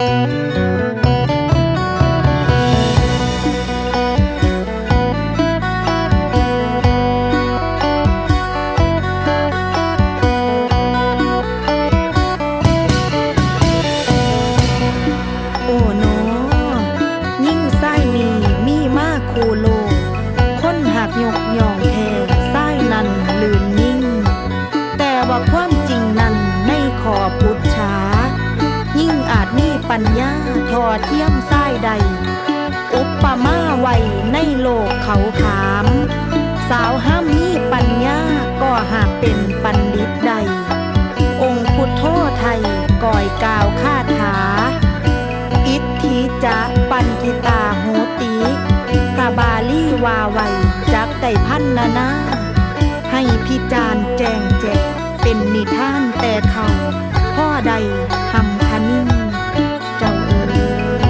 โอ้โนยิ่งไส้นี่มีมากคูโลคนหักยกย่องแท้ไส้นั้นลื่นยิ่งแต่ว่าความจริงนั้นในขอพุทธายิ่งอาจมีปัญญาทอเทียมไส้ใดอุปมาไว้ในโลกเขาขามสาวห้ามมีปัญญาก็หากเป็นปัณฑิตใดองค์พุทโธไทยก่อยกล่าวคาถาอิทธิจะปันทิตาโหติกาบาลีวาไวจักไก่พันนาให้พิจารณ์แจงแจกเป็นนิทานแต่เขาพ่อใดหำคะนิ่งเจ้าเอ๋ย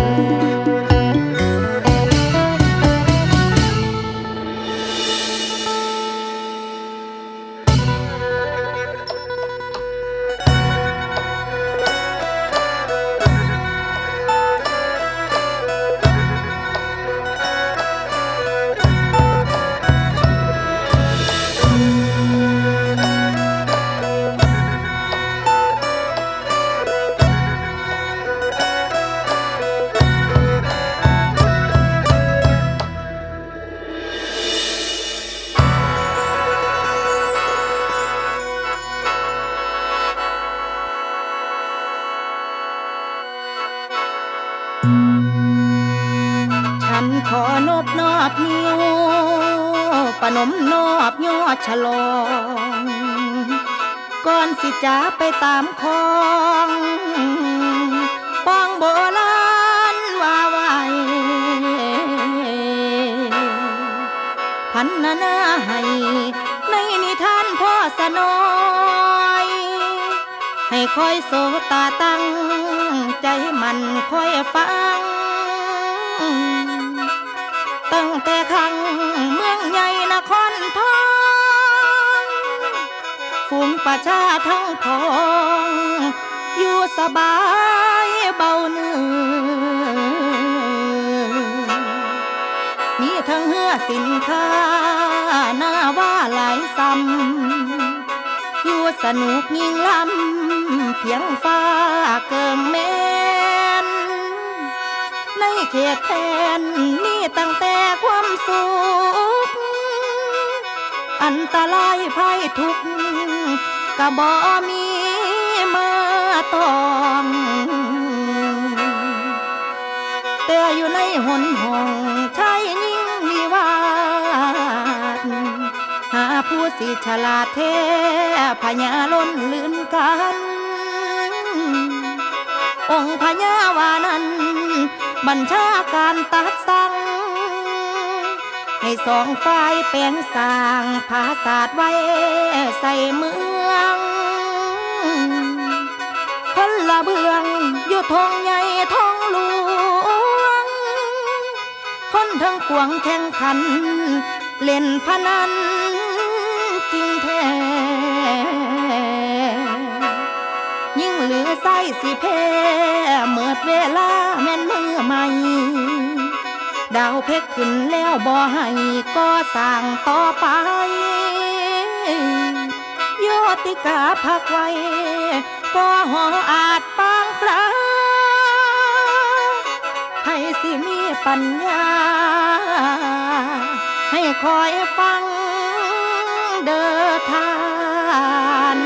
ฉันขอนบนอบนิ้วปนมนอบยอดฉลองก่อนสิจ๋าไปตามคองป้องโบราณว่าไว้พันนาให้ในนิทานพ่อสนอยให้คอยโสตาตั้งใจมันคอยฟังตั้งแต่ขังเมืองใหญ่นครทองฝูงประชาทั้งพองอยู่สบายเบาเนื้อมีทั้งเหือสินค้าหน้าว่าหลายซ้ำอยู่สนุกยิ่งล้ำเพียงฟ้าเกิงแม่นในเขตแทนมีตั้งแต่ความสุขอันตรายภัยทุกข์กะบ่มีมาต้องแต่อยู่ในหนห้องชายยิ่งวิวาทหาผู้สิฉลาดแท้พญาล้นลื่นกันองค์พญาวานั้นบัญชาการตัดสั่งให้สองฝ่ายแปลงสร้างภาษาทไว้ใส่เมืองคนละเบืองอยู่ทองใหญ่ทองหลวงคนทั้งปวงแข่งขันเล่นพนันจริงแท้ยิ่งเหลือไส้สิเพเมื่อเวลาแม่นมือใหม่ดาวเพชรขึ้นแล้วบ่ให้ก็สร้างต่อไปโยติกาพักไว้ก็หออาจปางปลาให้สิมีปัญญาให้คอยฟังเด้อทาน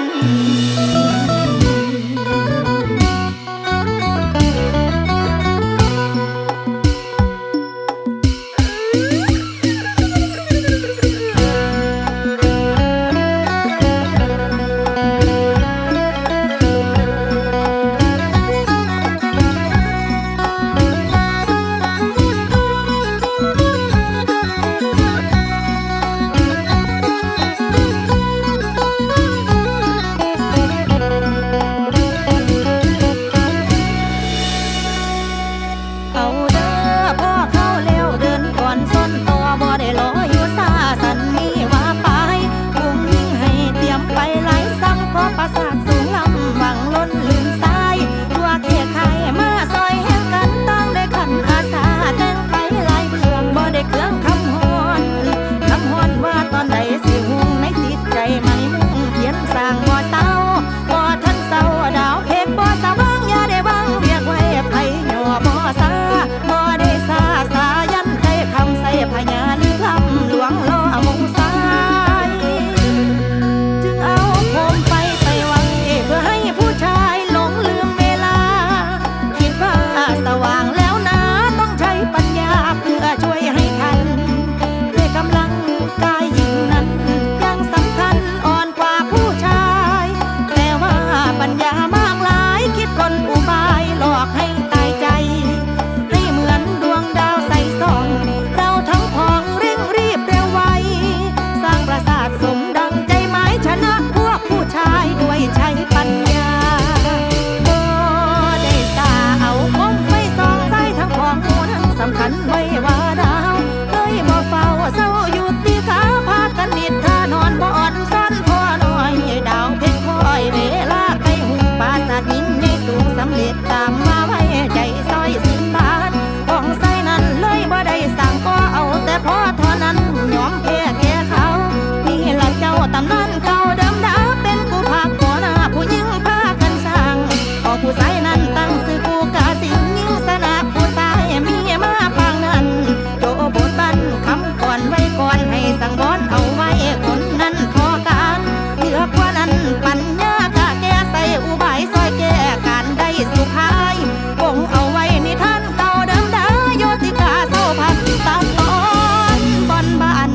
ปัญญามากหลายคิดคนอุบายหลอกให้ตายใจให้เหมือนดวงดาวใสส่องเราทั้งพ้องเร่งรีบเร็วไวสร้างปราสาทสมดังใจหมายชนะพวกผู้ชายด้วยใช้ปัญญาโอ้ได้สาเอาคมไฟส่องใส่ทั้งพ้องหูทั้งสำคัญไว้ว่าดาวเลยบ่เฝ้าเศร้าอยู่ตีขาพากันนิดท่านอนบ่อ่อนซ่อนพอน้อยดาวเพ่งคอยเวลาใกล้หุงปราสาทยิ่งใหญ่สูงสำเร็จตามมาไว้ใจซอยสิบบาทของใส่นั้นเลยบ่ได้สั่งก็เอาแต่พอเท่านั้นยอมแพ้แก่เขานี่ละเจ้าตำนานเก่าเดิมดาเป็นกูภาคก่อหน้าผู้หญิงพากันสร้างพอผู้ใส่นั้นตั้งซื้อกูกาสิงยิ่งสนะผู้ใส่มีมาปางนั้นโจบทบันคำก่อนไว้ก่อนให้สั่งบอนเอาไว้คนนั้นพอการเหลือกว่านั้นปัญญากะแก้ใส่อุบายซอยแก้การได้สุขายคงเอาไว้ในท่านเก่าเดิมดาโยติกาโซพันตาตอนบอนบัน